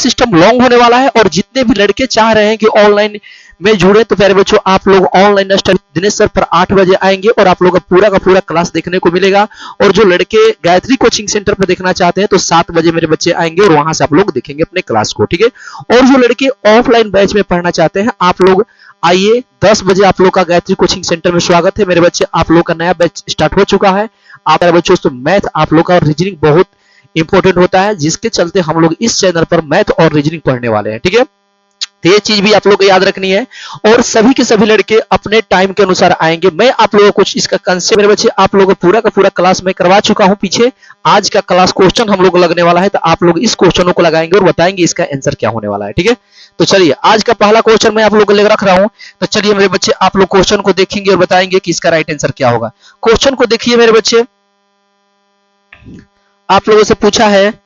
System long होने वाला है और जितने भी लड़के चाह रहे हैं कि ऑनलाइन में जुड़े तो प्यारे बच्चों आप लोग ऑनलाइन स्टडी दिनेश सर पर 8 बजे आएंगे और आप लोग का पूरा क्लास देखने को मिलेगा। और जो लड़के गायत्री कोचिंग सेंटर पर देखना चाहते हैं तो 7 बजे मेरे बच्चे आएंगे और वहां से आप लोग देखेंगे अपने क्लास को, ठीक है। और जो लड़के ऑफलाइन बैच में पढ़ना चाहते हैं आप लोग आइए, 10 बजे आप लोग का गायत्री कोचिंग सेंटर में स्वागत है मेरे बच्चे। आप लोग का नया बैच स्टार्ट हो चुका है। आप मेरे बच्चों तो मैथ आप लोग का और रीजनिंग बहुत इंपॉर्टेंट होता है, जिसके चलते हम लोग इस चैनल पर मैथ और रीजनिंग पढ़ने वाले हैं, ठीक है। तो ये चीज भी आप लोग को याद रखनी है और सभी के सभी लड़के अपने टाइम के अनुसार आएंगे। मैं आप लोगों को कुछ इसका कंसेप्ट मेरे बच्चे आप लोगों को पूरा का पूरा क्लास में करवा चुका हूं पीछे। आज का क्लास क्वेश्चन हम लोग को लगने वाला है तो आप लोग इस क्वेश्चनों को लगाएंगे और बताएंगे इसका आंसर क्या होने वाला है, ठीक है। तो चलिए आज का पहला क्वेश्चन मैं आप लोगों को लेकर रख रहा हूं। तो चलिए मेरे बच्चे आप लोग क्वेश्चन को देखेंगे और बताएंगे कि इसका राइट आंसर क्या होगा। क्वेश्चन को देखिए मेरे बच्चे, आप लोगों से पूछा है,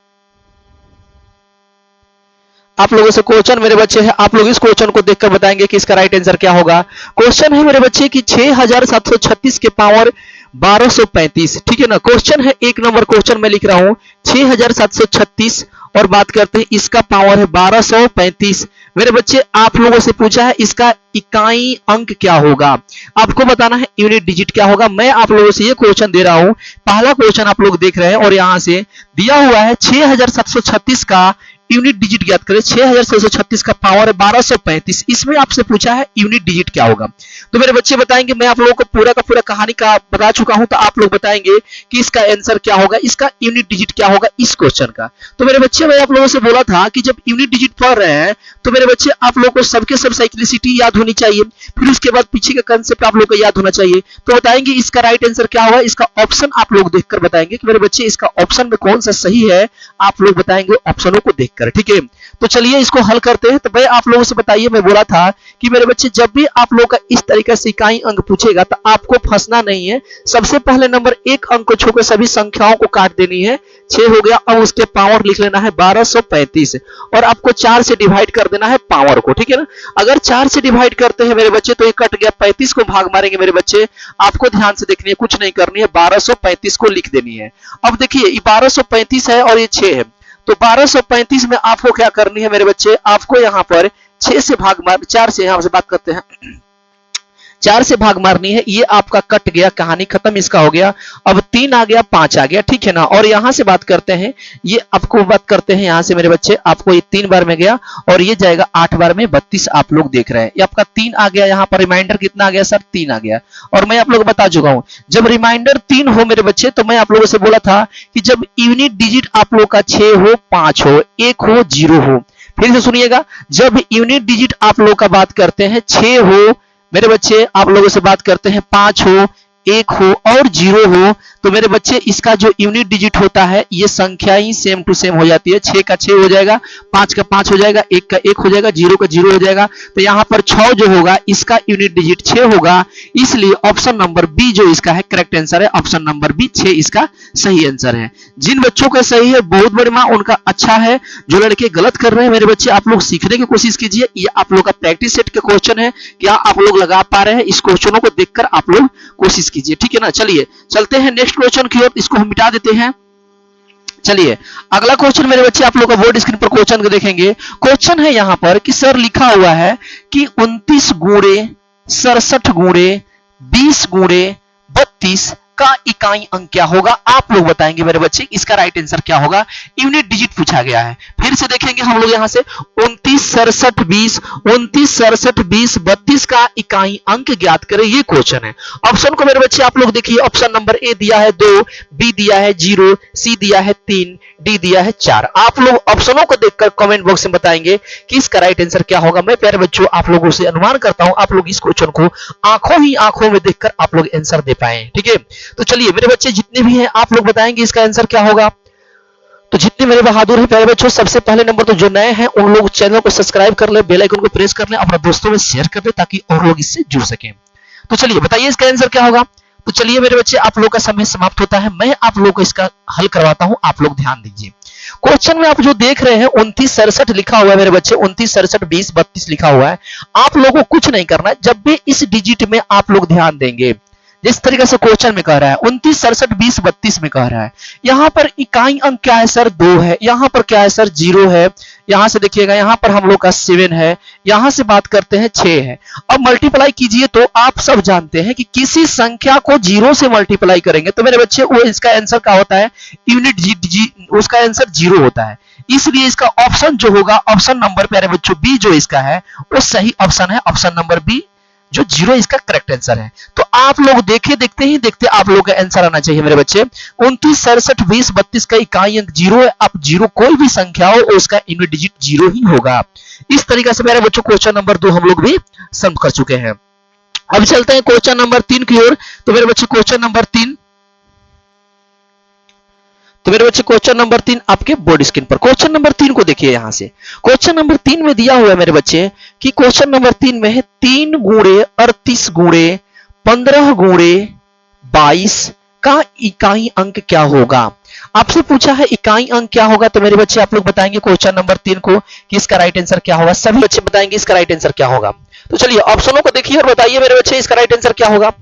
आप लोगों से क्वेश्चन मेरे बच्चे है, आप लोग इस क्वेश्चन को देखकर बताएंगे कि इसका राइट आंसर क्या होगा। क्वेश्चन है मेरे बच्चे कि 6736 के पावर 1235, ठीक है ना। क्वेश्चन है 1 नंबर क्वेश्चन मैं लिख रहा हूं 6736 और बात करते हैं इसका पावर है 1235। मेरे बच्चे आप लोगों से पूछा है इसका इकाई अंक क्या होगा, आपको बताना है यूनिट डिजिट क्या होगा। मैं आप लोगों से ये क्वेश्चन दे रहा हूं, पहला क्वेश्चन आप लोग देख रहे हैं और यहां से दिया हुआ है 6736 का यूनिट डिजिट ज्ञात करें। 6736 का पावर है 1235, इसमें आपसे पूछा है यूनिट डिजिट क्या होगा। तो मेरे बच्चे बताएंगे, मैं आप लोगों को पूरा का पूरा कहानी का बता चुका हूं तो आप लोग बताएंगे कि इसका आंसर क्या होगा, इसका यूनिट डिजिट क्या होगा इस क्वेश्चन का। तो मेरे बच्चे मैं आप लोगों से बोला था कि जब यूनिट डिजिट पढ़ रहे हैं तो मेरे बच्चे आप लोगों को सबके सब साइक्लिसिटी याद होनी चाहिए, फिर उसके बाद पीछे का कंसेप्ट आप लोग को याद होना चाहिए। तो बताएंगे इसका राइट आंसर क्या होगा, इसका ऑप्शन आप लोग देखकर बताएंगे कि मेरे बच्चे इसका ऑप्शन में कौन सा सही है, आप लोग बताएंगे ऑप्शनों को देखकर, ठीक है। तो चलिए इसको हल करते हैं। तो मैं आप लोगों से बताइए, मैं बोला था कि मेरे बच्चे जब भी आप लोग का इस तरीके से इकाई अंक पूछेगा तो आपको फंसना नहीं है। सबसे पहले नंबर 1 अंक को छोड़कर सभी संख्याओं को काट देनी है, 6 हो गया। अब उसके पावर लिख लेना है 1235 और आपको 4 से डिवाइड कर देना है पावर को, ठीक है ना। अगर 4 से डिवाइड करते हैं मेरे बच्चे तो ये कट गया, 35 को भाग मारेंगे मेरे बच्चे, आपको ध्यान से देखनी है, कुछ नहीं करनी है, 1235 को लिख देनी है। अब देखिए ये 1235 है और ये 6 है, तो 1235 में आपको क्या करनी है मेरे बच्चे, आपको यहां पर 6 से भाग मार, 4 से यहां से बात करते हैं 4 से भाग मारनी है। ये आपका कट गया, कहानी खत्म इसका हो गया। अब 3 आ गया, 5 आ गया, ठीक है ना। और यहां से बात करते हैं, ये आपको बात करते हैं यहां से मेरे बच्चे, आपको ये 3 बार में गया और ये जाएगा 8 बार में 32 आप लोग देख रहे हैं। ये आपका 3 आ गया, यहां पर रिमाइंडर कितना आ गया सर, 3 आ गया। और मैं आप लोग बता चुका हूं जब रिमाइंडर 3 हो मेरे बच्चे तो मैं आप लोगों से बोला था कि जब यूनिट डिजिट आप लोग का 6 हो, 5 हो, 1 हो, 0 हो। फिर से सुनिएगा, जब यूनिट डिजिट आप लोग का बात करते हैं 6 हो मेरे बच्चे, आप लोगों से बात करते हैं 5 हो, 1 हो और 0 हो, तो मेरे बच्चे इसका जो यूनिट डिजिट होता है ये संख्या ही सेम टू सेम हो जाती है। 6 का 6 हो जाएगा, 5 का 5 हो जाएगा, 1 का 1 हो जाएगा, 0 का 0 हो जाएगा। तो यहाँ पर 6 जो होगा इसका यूनिट डिजिट 6 होगा, इसलिए ऑप्शन नंबर बी जो इसका है करेक्ट आंसर है। ऑप्शन नंबर बी 6 इसका सही आंसर है। जिन बच्चों का सही है बहुत बड़ी माँ उनका अच्छा है, जो लड़के गलत कर रहे हैं मेरे बच्चे आप लोग सीखने की कोशिश कीजिए। ये आप लोग का प्रैक्टिस सेट का क्वेश्चन है, क्या आप लोग लगा पा रहे हैं, इस क्वेश्चनों को देखकर आप लोग कोशिश कीजिए, ठीक है ना। चलिए चलते हैं नेक्स्ट क्वेश्चन की ओर, इसको हम मिटा देते हैं। चलिए अगला क्वेश्चन मेरे बच्चे आप लोग का बोर्ड स्क्रीन पर क्वेश्चन को देखेंगे। क्वेश्चन है यहां पर कि सर लिखा हुआ है कि 29 गुणे 67 गुणे 20 गुणे 32 का इकाई अंक क्या होगा, आप लोग बताएंगे मेरे बच्चे इसका राइट आंसर क्या होगा। यूनिट डिजिट पूछा गया है, फिर से देखेंगे हम लोग यहां से 29 67 20 29 67 20 32 का इकाई अंक ज्ञात करें, ये क्वेश्चन है। ऑप्शन को मेरे बच्चे आप लोग देखिए, ऑप्शन नंबर ए दिया है 2, बी दिया है 0, सी दिया है 3, डी दिया है 4। आप लोग ऑप्शनों को देखकर कमेंट बॉक्स में बताएंगे कि इसका राइट आंसर क्या होगा। मैं प्यारे बच्चों आप लोगों से अनुमान करता हूं आप लोग इस क्वेश्चन को आंखों में देखकर आप लोग आंसर दे पाए, ठीक है। तो चलिए मेरे बच्चे जितने भी हैं आप लोग बताएंगे इसका आंसर क्या होगा। तो जितने मेरे बहादुर हैं प्यारे बच्चों, सबसे पहले नंबर तो जो नए हैं उन लोग चैनल को सब्सक्राइब कर ले, बेल आइकन को प्रेस कर ले, अपने दोस्तों में शेयर कर ले ताकि और लोग इससे जुड़ सकें। तो चलिए बताइए इसका आंसर क्या होगा। तो चलिए मेरे बच्चे आप लोग का समय समाप्त होता है, मैं आप लोग को इसका हल करवाता हूं, आप लोग ध्यान दीजिए। क्वेश्चन में आप जो देख रहे हैं 29 67 लिखा हुआ है मेरे बच्चे, 29 67 20 32 लिखा हुआ है। आप लोगों को कुछ नहीं करना है, जब भी इस डिजिट में आप लोग ध्यान देंगे, जिस तरीके से क्वेश्चन में कह रहा है 29 67 20 32 में कह रहा है। यहाँ पर इकाई अंक क्या है सर 2 है, यहाँ पर क्या है सर 0 है, यहाँ से देखिएगा यहाँ पर हम लोग का 7 है, यहाँ से बात करते हैं 6 है। अब मल्टीप्लाई कीजिए तो आप सब जानते हैं कि किसी संख्या को 0 से मल्टीप्लाई करेंगे तो मेरे बच्चे वो इसका आंसर क्या होता है यूनिट उसका आंसर 0 होता है। इसलिए इसका ऑप्शन जो होगा ऑप्शन नंबर प्यारे बच्चों बी जो इसका है वो सही ऑप्शन है, ऑप्शन नंबर बी जो 0 इसका करेक्ट आंसर है। तो आप लोग देखते ही देखते आप लोग का आंसर आना चाहिए मेरे बच्चे 29 67 20 32 का इकाई अंक 0 है। अब 0 कोई भी संख्या हो उसका यूनिट डिजिट 0 ही होगा। इस तरीके से मेरे बच्चों क्वेश्चन नंबर 2 हम लोग भी समझ कर चुके हैं। अब चलते हैं क्वेश्चन नंबर 3 की ओर। तो मेरे बच्चे क्वेश्चन नंबर 3 आपके बोर्ड स्क्रीन पर क्वेश्चन नंबर 3 को देखिए। यहां से क्वेश्चन नंबर 3 में दिया हुआ है मेरे बच्चे कि क्वेश्चन नंबर 3 में है 3 गुणे 38 गुणे 15 गुणे 22 का इकाई अंक क्या होगा। आपसे पूछा है इकाई अंक क्या होगा तो मेरे बच्चे आप लोग बताएंगे क्वेश्चन नंबर 3 को कि इसका राइट आंसर क्या होगा। सभी बच्चे बताएंगे इसका राइट आंसर क्या होगा। तो चलिए ऑप्शनों को देखिए और बताइए मेरे बच्चे इसका राइट आंसर क्या होगा।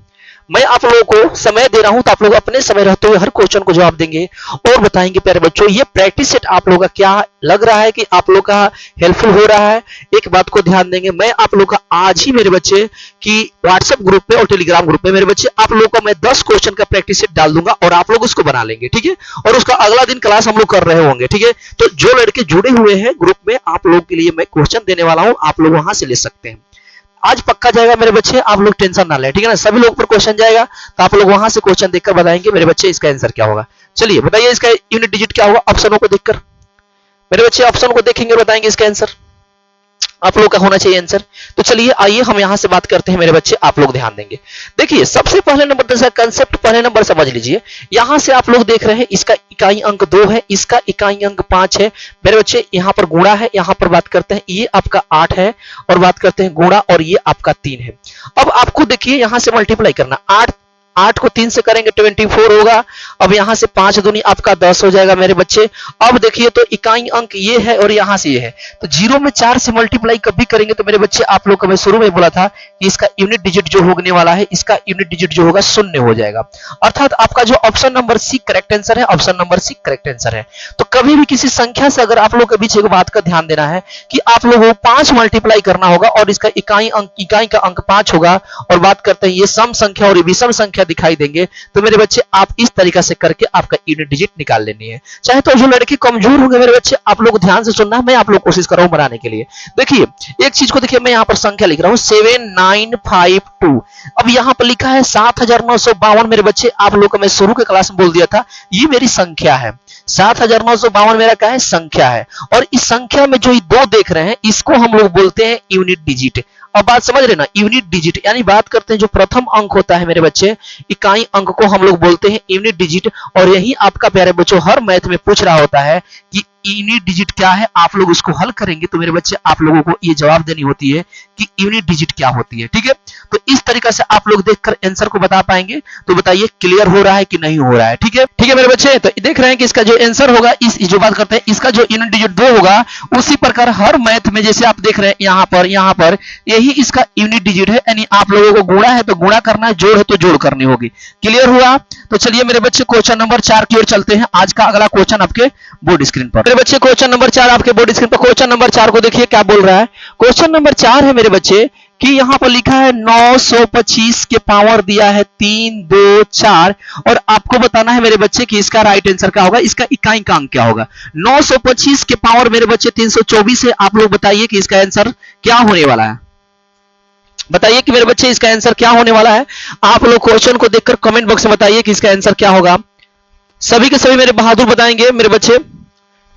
मैं आप लोगों को समय दे रहा हूं तो आप लोग अपने समय रहते हुए हर क्वेश्चन को जवाब देंगे और बताएंगे प्यारे बच्चों ये प्रैक्टिस सेट आप लोगों का क्या लग रहा है कि आप लोग का हेल्पफुल हो रहा है। एक बात को ध्यान देंगे मैं आप लोग का आज ही मेरे बच्चे कि व्हाट्सएप ग्रुप पे और टेलीग्राम ग्रुप पे मेरे बच्चे आप लोगों का मैं 10 क्वेश्चन का प्रैक्टिस सेट डाल दूंगा और आप लोग उसको बना लेंगे, ठीक है। और उसका अगला दिन क्लास हम लोग कर रहे होंगे, ठीक है। तो जो लड़के जुड़े हुए हैं ग्रुप में आप लोग के लिए मैं क्वेश्चन देने वाला हूं, आप लोग वहां से ले सकते हैं। आज पक्का जाएगा मेरे बच्चे, आप लोग टेंशन ना लें, ठीक है ना। सभी लोग पर क्वेश्चन जाएगा तो आप लोग वहां से क्वेश्चन देखकर बताएंगे मेरे बच्चे इसका आंसर क्या होगा। चलिए बताइए इसका यूनिट डिजिट क्या होगा। ऑप्शनों को देखकर मेरे बच्चे ऑप्शन को देखेंगे बताएंगे इसका आंसर आप लोग का होना चाहिए आंसर। तो चलिए आइए हम यहां से बात करते हैं मेरे बच्चे, आप लोग ध्यान देंगे। देखिए सबसे पहले नंबर जैसा कंसेप्ट पहले नंबर समझ लीजिए। यहां से आप लोग देख रहे हैं इसका इकाई अंक 2 है, इसका इकाई अंक 5 है मेरे बच्चे। यहां पर गुणा है, यहां पर बात करते हैं ये आपका 8 है और बात करते हैं गुणा और ये आपका 3 है। अब आपको देखिए यहां से मल्टीप्लाई करना, 8 को 3 से करेंगे 24 होगा। अब यहां से 5 दूनी आपका 10 हो जाएगा मेरे बच्चे। अब देखिए तो इकाई अंक ये है और यहां से ये है तो 0 में 4 से मल्टीप्लाई कभी करेंगे तो मेरे बच्चे आप लोग को मैं शुरू में बोला था कि इसका यूनिट डिजिट जो होने वाला है इसका यूनिट डिजिट जो होगा 0 हो जाएगा। अर्थात आपका जो option number C correct answer है, option number C correct answer है। तो कभी भी किसी संख्या से अगर आप लोग के बीच एक बात का ध्यान देना है कि आप लोगों को 5 मल्टीप्लाई करना होगा और इसका इकाई का अंक 5 होगा और बात करते हैं ये सम संख्या और विषम संख्या दिखाई देंगे तो मेरे बच्चे आप इस तरीका से करके आपका यूनिट डिजिट निकाल लेनी है। चाहे तो जो लड़के कमजोर होंगे मेरे बच्चे आप लोग ध्यान से सुनना है, मैं आप लोग कोशिश कर रहा हूं बनाने के लिए। देखिए एक चीज को देखिए मैं यहां पर संख्या लिख रहा हूं 7952। अब यहां पर लिखा है 7952 मेरे बच्चे आप लोग को मैं शुरू के क्लास में बोल दिया था ये मेरी संख्या है। 7952 मेरा क्या है संख्या है और इस संख्या में जो 2 देख रहे हैं इसको हम लोग बोलते हैं यूनिट डिजिट। अब बात समझ रहे ना, यूनिट डिजिट यानी बात करते हैं जो प्रथम अंक होता है मेरे बच्चे इकाई अंक को हम लोग बोलते हैं यूनिट डिजिट। और यही आपका प्यारे बच्चों हर मैथ में पूछ रहा होता है कि यूनिट डिजिट क्या है। आप लोग उसको हल करेंगे तो मेरे बच्चे आप लोगों को ये जवाब देनी होती है कि यूनिट डिजिट क्या होती है, ठीक है। तो इस तरीका से आप लोग देखकर आंसर को बता पाएंगे। तो बताइए क्लियर हो रहा है कि नहीं हो रहा है, ठीक है। ठीक है मेरे बच्चे, तो देख रहे हैं कि इसका जो आंसर होगा इस जो बात करते हैं इसका जो यूनिट डिजिट 2 होगा उसी प्रकार हर मैथ में जैसे आप देख रहे हैं यहाँ पर यही इसका यूनिट डिजिट है। यानी आप लोगों को गुणा है तो गुणा करना है, जोड़ है तो जोड़ करनी होगी। क्लियर हुआ। तो चलिए मेरे बच्चे क्वेश्चन नंबर 4 की ओर चलते हैं। आज का अगला क्वेश्चन आपके बोर्ड स्क्रीन पर मेरे बच्चे क्वेश्चन नंबर 4 आपके बोर्ड स्क्रीन पर। क्वेश्चन नंबर 4 को देखिए क्या बोल रहा है। क्वेश्चन नंबर 4 है मेरे बच्चे कि यहां पर लिखा है 925 के पावर दिया है 3 2 4 और आपको बताना है मेरे बच्चे कि इसका राइट आंसर क्या होगा, इसका इकाई का अंक क्या होगा। 925 के पावर मेरे बच्चे 324 है। आप लोग बताइए कि इसका आंसर क्या होने वाला है। बताइए कि मेरे बच्चे इसका आंसर क्या होने वाला है। आप लोग क्वेश्चन को देखकर कमेंट बॉक्स में बताइए कि इसका आंसर क्या होगा। सभी के सभी मेरे बहादुर बताएंगे मेरे बच्चे,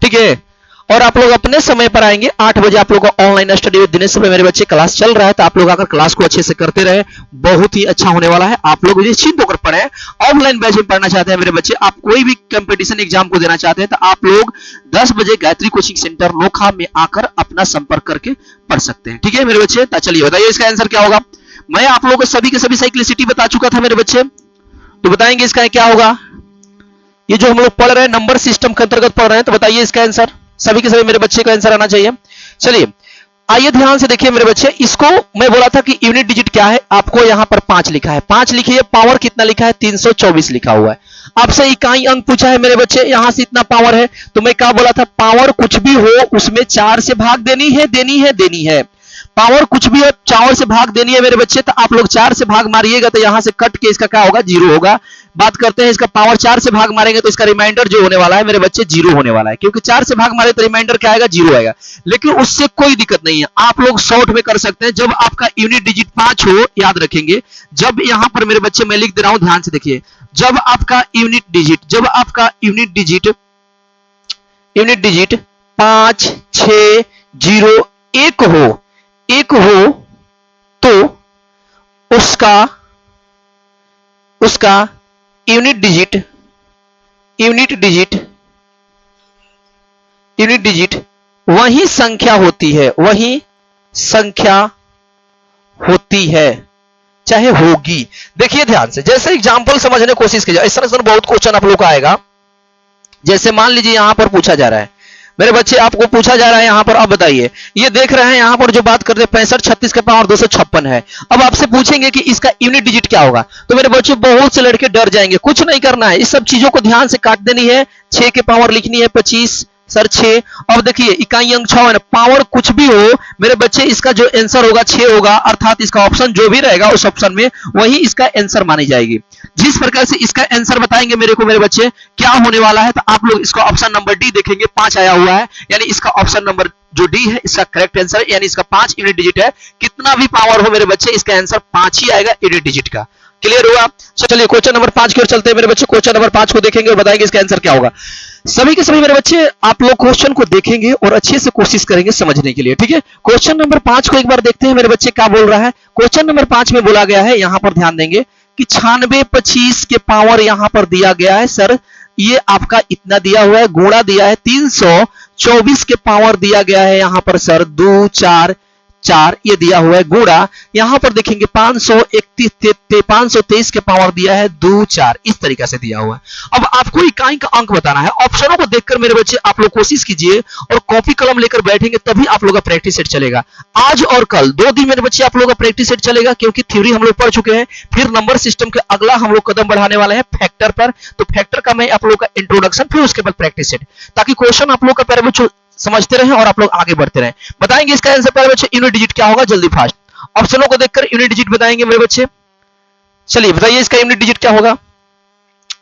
ठीक है। और आप लोग अपने समय पर आएंगे 8 बजे आप लोगों का ऑनलाइन स्टडी विद दिनेश में मेरे बच्चे क्लास चल रहा है। तो आप लोग अगर क्लास को अच्छे से करते रहे बहुत ही अच्छा होने वाला है। आप लोग निश्चिंत होकर पढ़े। ऑफलाइन बैच में पढ़ना चाहते हैं मेरे बच्चे, आप कोई भी कंपटीशन एग्जाम को देना चाहते हैं तो आप लोग 10 बजे गायत्री कोचिंग सेंटर नोखा में आकर अपना संपर्क करके पढ़ सकते हैं, ठीक है मेरे बच्चे। चलिए बताइए इसका आंसर क्या होगा। मैं आप लोगों को सभी के सभी साइक्लिसिटी बता चुका था मेरे बच्चे, तो बताएंगे इसका क्या होगा। ये जो हम लोग पढ़ रहे हैं नंबर सिस्टम के अंतर्गत पढ़ रहे हैं, तो बताइए इसका आंसर। सभी के सभी मेरे बच्चे का आंसर आना चाहिए। चलिए आइए ध्यान से देखिए मेरे बच्चे, इसको मैं बोला था कि यूनिट डिजिट क्या है, आपको यहां पर 5 लिखा है, 5 लिखिए, पावर कितना लिखा है 324 लिखा हुआ है। आपसे इकाई अंक पूछा है मेरे बच्चे, यहां से इतना पावर है, तो मैं क्या बोला था, पावर कुछ भी हो उसमें 4 से भाग देनी है, देनी है, देनी है। पावर कुछ भी हो 4 से भाग देनी है मेरे बच्चे, तो आप लोग 4 से भाग मारिएगा तो यहां से कट के इसका क्या होगा, 0 होगा। बात करते हैं इसका पावर 4 से भाग मारेंगे तो इसका रिमाइंडर जो होने वाला है मेरे बच्चे 0 होने वाला है, क्योंकि 4 से भाग मारे तो रिमाइंडर क्या आएगा, 0 आएगा। लेकिन उससे कोई दिक्कत नहीं है, आप लोग शॉर्ट में कर सकते हैं। जब आपका यूनिट डिजिट 5 हो, याद रखेंगे, जब यहां पर मेरे बच्चे मैं लिख दे रहा हूं, ध्यान से देखिए, जब आपका यूनिट डिजिट 5 6 0 1 हो तो उसका यूनिट डिजिट वही संख्या होती है, चाहे होगी। देखिए ध्यान से, जैसे एग्जांपल समझने की कोशिश कीजिए, इस तरह से बहुत क्वेश्चन आप लोग का आएगा। जैसे मान लीजिए यहां पर पूछा जा रहा है मेरे बच्चे, आपको पूछा जा रहा है यहां पर, अब बताइए, ये देख रहे हैं यहां पर जो बात करते हैं 65 36 के पावर 256 है। अब आपसे पूछेंगे कि इसका यूनिट डिजिट क्या होगा, तो मेरे बच्चे बहुत से लड़के डर जाएंगे। कुछ नहीं करना है, इस सब चीजों को ध्यान से काट देनी है। 6 के पावर लिखनी है 25 सर 6। अब देखिए इकाई अंक 6 है ना, पावर कुछ भी हो मेरे बच्चे, इसका जो आंसर होगा 6 होगा, अर्थात इसका ऑप्शन जो भी रहेगा उस ऑप्शन में वही इसका आंसर मानी जाएगी। जिस प्रकार से इसका आंसर बताएंगे मेरे बच्चे क्या होने वाला है, तो आप लोग इसका ऑप्शन नंबर डी देखेंगे, 5 आया हुआ है, यानी इसका ऑप्शन नंबर जो डी है इसका करेक्ट आंसर, यानी इसका 5 यूनिट डिजिट है। कितना भी पावर हो मेरे बच्चे, इसका आंसर 5 ही आएगा यूनिट डिजिट का। क्लियर हुआ? चलिए क्वेश्चन नंबर 5 की ओर चलते हैं मेरे बच्चे। क्वेश्चन नंबर 5 को देखेंगे और बताएंगे इसका आंसर क्या होगा। सभी के सभी मेरे बच्चे आप लोग क्वेश्चन को देखेंगे और अच्छे से कोशिश करेंगे समझने के लिए, ठीक है। क्वेश्चन नंबर 5 को एक बार देखते हैं मेरे बच्चे क्या बोल रहा है। क्वेश्चन नंबर 5 में बोला गया है, यहां पर ध्यान देंगे कि 96 25 के पावर यहां पर दिया गया है सर, ये आपका इतना दिया हुआ है, गुणा दिया है 324 के पावर दिया गया है यहां पर सर 2 4 4 ये दिया हुआ है, गुणा यहां पर देखेंगे 523 के पावर दिया है 2 4, इस तरीके से दिया हुआ है। अब आपको इकाई का अंक बताना है। ऑप्शनों को देखकर मेरे बच्चे आप लोग कोशिश कीजिए और कॉपी कलम लेकर बैठेंगे तभी आप लोग का प्रैक्टिस सेट चलेगा। आज और कल 2 दिन मेरे बच्चे आप लोग का प्रैक्टिस सेट चलेगा, क्योंकि थ्योरी हम लोग पढ़ चुके हैं। फिर नंबर सिस्टम के अगला हम लोग कदम बढ़ाने वाले हैं फैक्टर पर, तो फैक्टर का मैं आप लोग का इंट्रोडक्शन, फिर उसके बाद प्रैक्टिस सेट, ताकि क्वेश्चन आप लोग का प्यारे बच्चों समझते रहें और आप लोग आगे बढ़ते रहें। बताएंगे इसका आंसर प्यारे बच्चे यूनिट डिजिट क्या होगा, जल्दी फास्ट ऑप्शनों को देखकर यूनिट डिजिट बताएंगे मेरे बच्चे। चलिए बताइए इसका यूनिट डिजिट क्या होगा।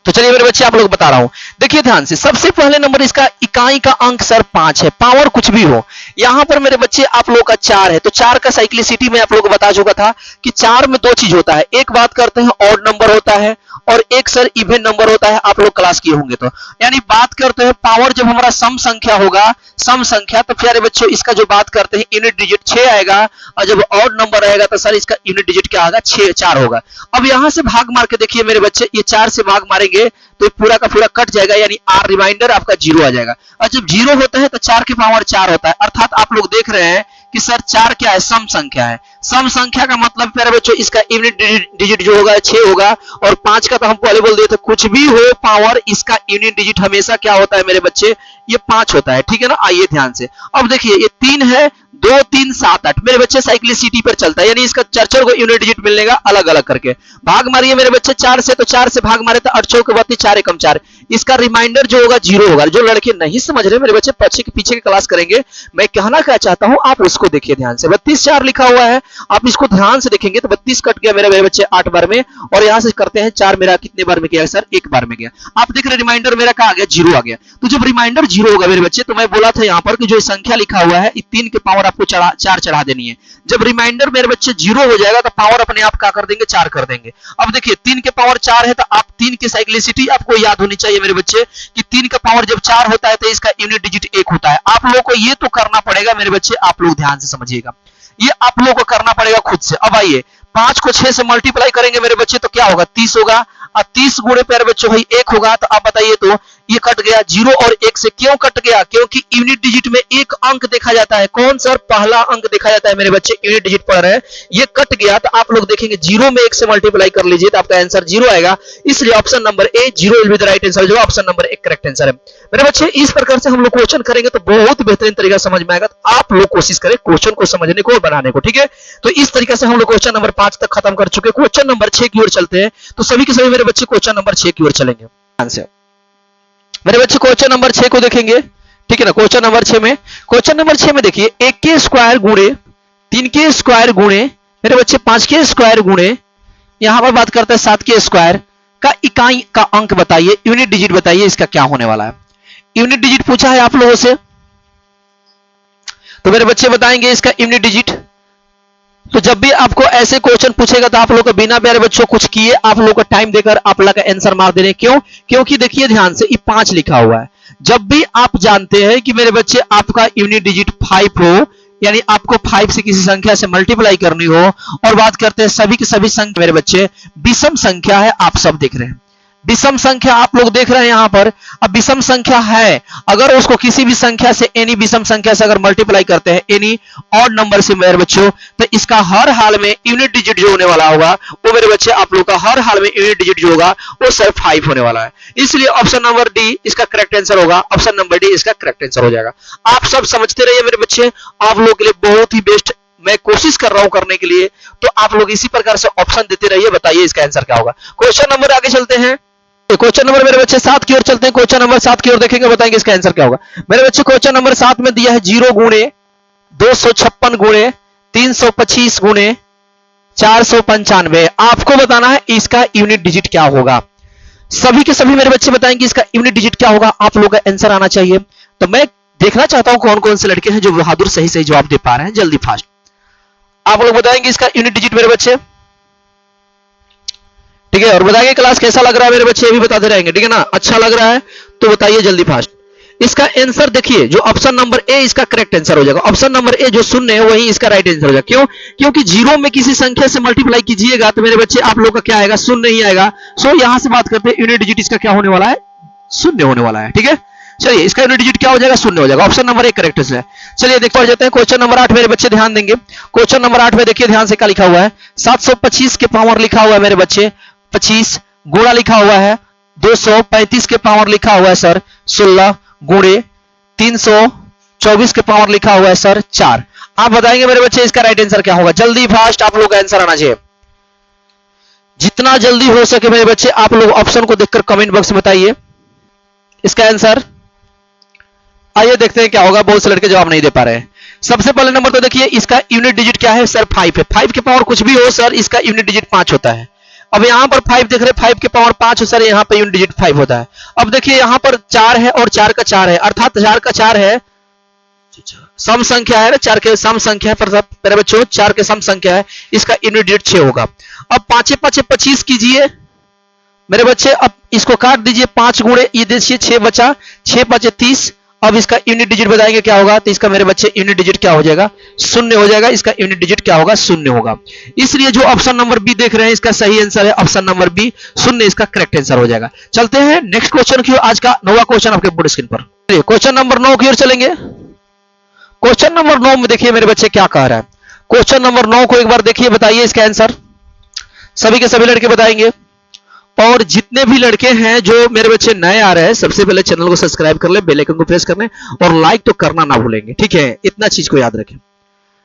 तो चलिए मेरे बच्चे आप लोग बता रहा हूं, देखिए ध्यान से। सबसे पहले नंबर इसका इकाई का अंक सर 5 है, पावर कुछ भी हो। यहां पर मेरे बच्चे आप लोग का 4 है, तो 4 का साइक्लिसिटी में आप लोग को बता चुका था कि 4 में 2 चीज होता है, एक बात करते हैं ऑड नंबर होता है और एक सर इवन नंबर होता है, आप लोग क्लास किए होंगे तो। यानी बात करते हैं पावर जब हमारा सम संख्या होगा, सम संख्या, तो प्यारे बच्चों इसका जो बात करते हैं यूनिट डिजिट 6 आएगा, और जब ऑड नंबर रहेगा तो सर इसका यूनिट डिजिट क्या आएगा, 4 होगा। अब यहां से भाग मार के देखिए मेरे बच्चे, ये 4 से भाग मारेंगे तो पूरा का पूरा कट जाएगा, यानी आर रिमाइंडर आपका 0 आ जाएगा। और जब 0 होता है तो 4 के पावर 4 होता है, अर्थात आप लोग देख रहे हैं कि सर 4 क्या है, सम संख्या है। सम संख्या का मतलब प्यारे बच्चों इसका यूनिट डिजिट जो होगा 6 होगा, और 5 का तो हम पहले बोल दिए थे, कुछ भी हो पावर इसका यूनिट डिजिट हमेशा क्या होता है मेरे बच्चे, ये 5 होता है, ठीक है ना। आइए ध्यान से, अब देखिए ये 3 है, 2 3 7 8 मेरे बच्चे साइक्लिसिटी पर चलता है, यानी इसका 4 को यूनिट डिजिट मिलेगा अलग अलग करके। भाग मारिए मेरे बच्चे 4 से, तो 4 से भाग मारे तो 8 4 32 4 एकम 4, इसका रिमाइंडर जो होगा 0 होगा। जो लड़के नहीं समझ रहे मेरे बच्चे पीछे की क्लास करेंगे, मैं कहना क्या चाहता हूं आप उसको देखिए ध्यान से। 32 4 लिखा हुआ है, आप इसको ध्यान से देखेंगे तो 32 कट गया मेरे बच्चे 8 बार में, और यहां से करते हैं 4 मेरा कितने बार में गया सर, 1 बार में गया। आप देख रहे रिमाइंडर मेरा क्या आ गया, 0 आ गया। तो जब रिमाइंडर 0 होगा मेरे बच्चे, तो मैं बोला था यहां पर कि जो संख्या लिखा हुआ है 3 के पावर आपको 4 चढ़ा देनी है। जब रिमाइंडर मेरे बच्चे 0 हो जाएगा तो पावर अपने आप क्या कर देंगे, 4 कर देंगे। अब देखिए 3 के पावर 4 है, तो आप 3 की साइक्लिसिटी आपको याद होनी चाहिए मेरे बच्चे कि 3 का पावर जब 4 होता है तो इसका यूनिट डिजिट 1 होता है। आप लोगों को ये तो करना पड़ेगा मेरे बच्चे, आप लोग ध्यान से समझिएगा, ये आप लोगों को करना पड़ेगा खुद से। अब आइए 5 को 6 से मल्टीप्लाई करेंगे मेरे बच्चे तो क्या होगा, 30 होगा। और 30 गुणे प्यारे बच्चों भाई 1 होगा। तो आप बताइए तो ये कट गया 0 और 1 से। क्यों कट गया? क्योंकि यूनिट डिजिट में एक अंक देखा जाता है। कौन सर? पहला अंक देखा जाता है मेरे बच्चे। यूनिट डिजिट पढ़ रहे हैं, ये कट गया तो आप लोग देखेंगे 0 में 1 से मल्टीप्लाई कर लीजिए तो आपका आंसर 0 आएगा। इसलिए option number A 0 will be the right answer, जो ऑप्शन नंबर 1 करेक्ट आंसर है मेरे बच्चे। इस प्रकार से हम लोग क्वेश्चन करेंगे तो बहुत बेहतरीन तरीका समझ में आएगा। तो आप लोग कोशिश करें क्वेश्चन को समझने को और बनाने को, ठीक है। तो इस तरीके से हम लोग क्वेश्चन नंबर 5 तक खत्म कर चुके। क्वेश्चन नंबर 6 की ओर चलते हैं। तो सभी के सभी मेरे बच्चे क्वेश्चन नंबर 6 की ओर चलेंगे। आंसर मेरे बच्चे क्वेश्चन नंबर 6 को देखेंगे, ठीक है ना। क्वेश्चन नंबर 6 में, क्वेश्चन नंबर 6 में देखिए 1 के स्क्वायर गुणे 3 के स्क्वायर गुणे मेरे बच्चे 5 के स्क्वायर गुणे, यहां पर बात करते हैं 7 के स्क्वायर का इकाई का अंक बताइए, यूनिट डिजिट बताइए, इसका क्या होने वाला है। यूनिट डिजिट पूछा है आप लोगों से, तो मेरे बच्चे बताएंगे इसका यूनिट डिजिट। तो जब भी आपको ऐसे क्वेश्चन पूछेगा तो आप लोग को बिना मेरे बच्चों कुछ किए आप लोग को टाइम देकर आप लोग का आंसर मार दे रहे हैं। क्यों? क्योंकि देखिए ध्यान से ये 5 लिखा हुआ है। जब भी आप जानते हैं कि मेरे बच्चे आपका यूनिट डिजिट 5 हो, यानी आपको 5 से किसी संख्या से मल्टीप्लाई करनी हो, और बात करते हैं सभी की सभी संख्या मेरे बच्चे विषम संख्या है, आप सब देख रहे हैं विषम संख्या आप लोग देख रहे हैं यहां पर। अब विषम संख्या है, अगर उसको किसी भी संख्या से एनी विषम संख्या से अगर मल्टीप्लाई करते हैं एनी ऑड नंबर से मेरे बच्चों, तो इसका हर हाल में यूनिट डिजिट जो होने वाला होगा वो मेरे बच्चे आप लोग का हर हाल में यूनिट डिजिट जो होगा वो सिर्फ 5 होने वाला है। इसलिए ऑप्शन नंबर डी इसका करेक्ट आंसर होगा। ऑप्शन नंबर डी इसका करेक्ट आंसर हो जाएगा। आप सब समझते रहिए मेरे बच्चे, आप लोगों के लिए बहुत ही बेस्ट मैं कोशिश कर रहा हूं करने के लिए। तो आप लोग इसी प्रकार से ऑप्शन देते रहिए, बताइए इसका आंसर क्या होगा। क्वेश्चन नंबर आगे चलते हैं। क्वेश्चन नंबर मेरे बच्चे 7 की ओर चलते हैं। क्वेश्चन नंबर 7 की ओर देखेंगे, बताएंगे इसका आंसर क्या होगा। मेरे बच्चे क्वेश्चन नंबर 7 में दिया है 0 गुणे 256 गुणे 325 गुणे 495। आपको बताना है इसका यूनिट डिजिट क्या होगा। सभी के सभी मेरे बच्चे बताएंगे इसका यूनिट डिजिट क्या होगा। आप लोगों का आंसर आना चाहिए। तो मैं देखना चाहता हूं कौन कौन से लड़के हैं जो बहादुर सही सही जवाब दे पा रहे हैं। जल्दी फास्ट आप लोग बताएंगे इसका यूनिट डिजिट मेरे बच्चे, ठीक है। और बताइए क्लास कैसा लग रहा है मेरे बच्चे, ये भी बताते रहेंगे, ठीक है ना। अच्छा लग रहा है तो बताइए जल्दी फास्ट। इसका आंसर देखिए, जो ऑप्शन नंबर ए इसका करेक्ट आंसर हो जाएगा। ऑप्शन नंबर ए जो शून्य है वही इसका राइट आंसर हो जाएगा। क्यों? क्योंकि 0 में किसी संख्या से मल्टीप्लाई कीजिएगा तो मेरे बच्चे आप लोग का क्या आएगा? शून्य ही आएगा। सो यहां से बात करते हैं यूनिट डिजिट इसका क्या होने वाला है? शून्य होने वाला है, ठीक है। चलिए इसका यूनिट डिजिट क्या हो जाएगा? शून्य हो जाएगा। ऑप्शन नंबर 1 करेक्ट है। चलिए देखते हैं जाते हैं क्वेश्चन नंबर 8 मेरे बच्चे ध्यान देंगे। क्वेश्चन नंबर 8 में देखिए ध्यान से क्या लिखा हुआ है। 725 के पावर लिखा हुआ है मेरे बच्चे 25, गुणा लिखा हुआ है 235 के पावर लिखा हुआ है सर 16, गुणे 324 के पावर लिखा हुआ है सर 4। आप बताएंगे मेरे बच्चे इसका राइट आंसर क्या होगा। जल्दी फास्ट आप लोग का आंसर आना चाहिए, जितना जल्दी हो सके मेरे बच्चे। आप लोग ऑप्शन को देखकर कमेंट बॉक्स में बताइए इसका आंसर। आइए देखते हैं क्या होगा। बहुत से लड़के जवाब नहीं दे पा रहे हैं। सबसे पहले नंबर तो देखिए इसका यूनिट डिजिट क्या है सर? 5 है। 5 के पावर कुछ भी हो सर, इसका यूनिट डिजिट 5 होता है। अब यहां पर 5 देख रहे हैं, 5 के पावर 5 हो सर, यहां पर यूनिट डिजिट 5 होता है। अब देखिए यहां पर 4 है और 4 का 4 है, अर्थात 4 का 4 है सम संख्या है ना, 4 के सम संख्या है मेरे बच्चों, 4 के सम संख्या है, इसका यूनिट डिजिट 6 होगा। अब 5 5 25 कीजिए मेरे बच्चे। अब इसको काट दीजिए 5 गुणे ये देखिए 6 बचा, 6 5 30। अब इसका यूनिट डिजिट बताएंगे क्या होगा। तो इसका मेरे बच्चे यूनिट डिजिट क्या हो जाएगा? शून्य हो जाएगा। इसका यूनिट डिजिट क्या होगा? शून्य होगा। इसलिए जो ऑप्शन नंबर बी देख रहे हैं इसका सही आंसर है ऑप्शन नंबर बी, शून्य इसका करेक्ट आंसर हो जाएगा। चलते हैं नेक्स्ट क्वेश्चन की ओर। आज का 9वां क्वेश्चन आपके बोर्ड स्क्रीन पर। क्वेश्चन नंबर 9 की ओर चलेंगे। क्वेश्चन नंबर 9 में देखिए मेरे बच्चे क्या कह रहा है। क्वेश्चन नंबर 9 को एक बार देखिए, बताइए इसका आंसर। सभी के सभी लड़के बताएंगे, और जितने भी लड़के हैं जो मेरे बच्चे नए आ रहे हैं सबसे पहले चैनल को सब्सक्राइब कर ले, बेल आइकन को प्रेस कर ले, और लाइक तो करना ना भूलेंगे, ठीक है। इतना चीज को याद रखें।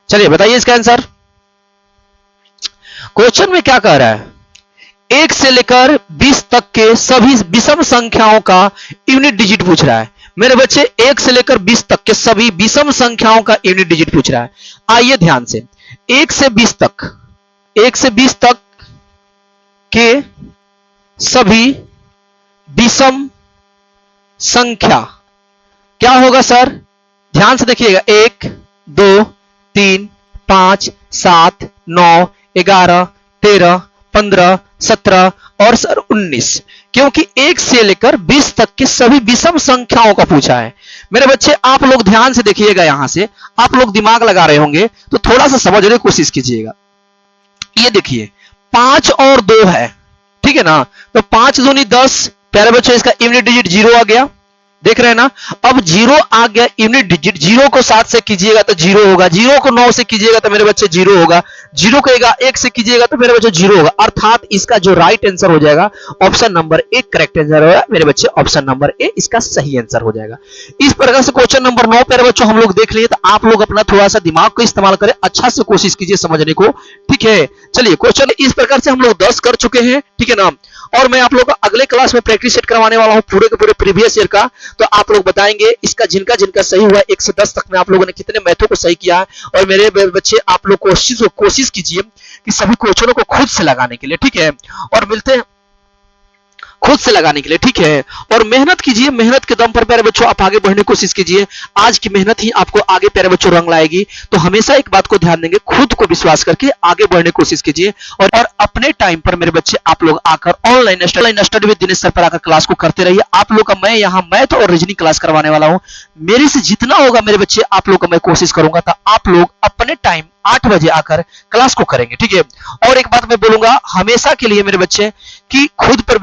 चलिए बताइए इसका आंसर। क्वेश्चन में क्या कह रहा है? 1 से लेकर 20 तक के सभी विषम संख्याओं का यूनिट डिजिट पूछ रहा है मेरे बच्चे। 1 से लेकर 20 तक के सभी विषम संख्याओं का यूनिट डिजिट पूछ रहा है। आइए ध्यान से, 1 से 20 तक, 1 से 20 तक के सभी विषम संख्या क्या होगा सर? ध्यान से देखिएगा। 1 2 3 5 7 9 11 13 15 17 और सर 19, क्योंकि 1 से लेकर 20 तक के सभी विषम संख्याओं का पूछा है मेरे बच्चे। आप लोग ध्यान से देखिएगा, यहां से आप लोग दिमाग लगा रहे होंगे तो थोड़ा सा समझने की कोशिश कीजिएगा। ये देखिए 5 और 2 है, ठीक ठीक है ना। तो 5 दूनी 10, प्यारे बच्चों इसका यूनिट डिजिट 0 आ गया, देख रहे हैं ना। अब 0 आ गया यूनिट डिजिट, 0 को 7 से कीजिएगा तो 0 होगा, 0 को 9 से कीजिएगा तो मेरे बच्चे 0 होगा, 0 को 1 से कीजिएगा तो मेरे बच्चे 0 होगा। अर्थात इसका जो राइट आंसर हो जाएगा option number A correct answer होगा मेरे बच्चे, ऑप्शन नंबर ए इसका सही आंसर हो जाएगा। इस प्रकार से क्वेश्चन नंबर 9 प्यारे बच्चों हम लोग देख लिए। तो आप लोग अपना थोड़ा सा दिमाग को इस्तेमाल करें, अच्छा से कोशिश कीजिए समझने को, ठीक है। चलिए क्वेश्चन इस प्रकार से हम लोग 10 कर चुके हैं, ठीक है ना। और मैं आप लोग को अगले क्लास में प्रैक्टिस सेट करवाने वाला हूं पूरे के पूरे प्रीवियस ईयर का। तो आप लोग बताएंगे इसका जिनका जिनका सही हुआ 1 से 10 तक में आप लोगों ने कितने मैथों को सही किया है। और मेरे बच्चे आप लोग कोशिश कीजिए कि सभी क्वेश्चनों को खुद से लगाने के लिए, ठीक है। और मिलते हैं खुद से लगाने के लिए, ठीक है। और मेहनत कीजिए, मेहनत के दम पर प्यारे बच्चों आप आगे बढ़ने की कोशिश कीजिए। आज की मेहनत ही आपको आगे प्यारे बच्चों रंग लाएगी। तो हमेशा एक बात को ध्यान देंगे, खुद को विश्वास करके आगे बढ़ने की कोशिश कीजिए। और अपने टाइम पर मेरे बच्चे आप लोग आकर online study with Dinesh sir पर आकर क्लास को करते रहिए। आप लोग का मैं यहाँ मैथ और रीजनिंग क्लास करवाने वाला हूँ। मेरे से जितना होगा मेरे बच्चे आप लोग का मैं कोशिश करूंगा, तो आप लोग अपने टाइम 8 बजे आकर क्लास को करेंगे, ठीक है। और एक बात मैं बोलूंगा हमेशा के लिए मेरे बच्चे कि खुद पर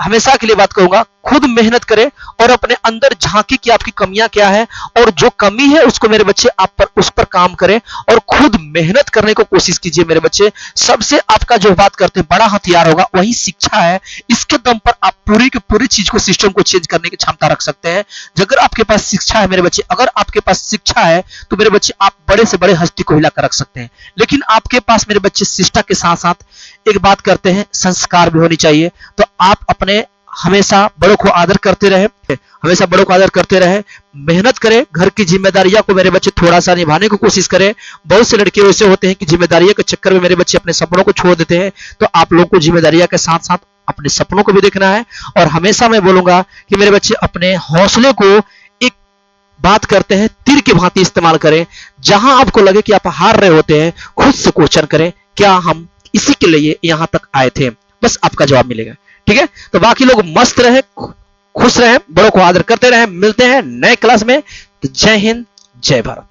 हमेशा के लिए बात कहूंगा, खुद मेहनत करें और अपने अंदर झांकी कि आपकी कमियां क्या है, और जो कमी है उसको मेरे बच्चे आप पर उस पर काम करें और खुद मेहनत करने को कोशिश कीजिए मेरे बच्चे। सबसे आपका जो बात करते हैं बड़ा हथियार होगा वही शिक्षा है। इसके दम पर आप पूरी की पूरी चीज को, सिस्टम को चेंज करने की क्षमता रख सकते हैं। अगर आपके पास शिक्षा है मेरे बच्चे, अगर आपके पास शिक्षा है तो मेरे बच्चे आप बड़े से बड़े हस्ती को हिलाकर रख सकते हैं। लेकिन आपके पास मेरे बच्चे शिक्षा के साथ साथ एक बात करते हैं संस्कार भी होनी चाहिए। तो आप अपने हमेशा बड़ों को आदर करते रहे, हमेशा बड़ों को आदर करते रहे, मेहनत करें, घर की जिम्मेदारियां को मेरे बच्चे थोड़ा सा निभाने की कोशिश करें। बहुत से लड़के वैसे होते हैं कि जिम्मेदारियों के चक्कर में मेरे बच्चे अपने सपनों को छोड़ देते हैं। तो आप लोगों को जिम्मेदारियां के साथ साथ अपने सपनों को भी देखना है। और हमेशा मैं बोलूंगा कि मेरे बच्चे अपने हौसले को एक बात करते हैं तीर की भांति इस्तेमाल करें। जहां आपको लगे कि आप हार रहे होते हैं, खुद से क्वेश्चन करें, क्या हम इसी के लिए यहां तक आए थे, बस आपका जवाब मिलेगा, ठीक है। तो बाकी लोग मस्त रहे, खुश रहे, बड़ों को आदर करते रहे। मिलते हैं नए क्लास में। तो जय हिंद, जय भारत।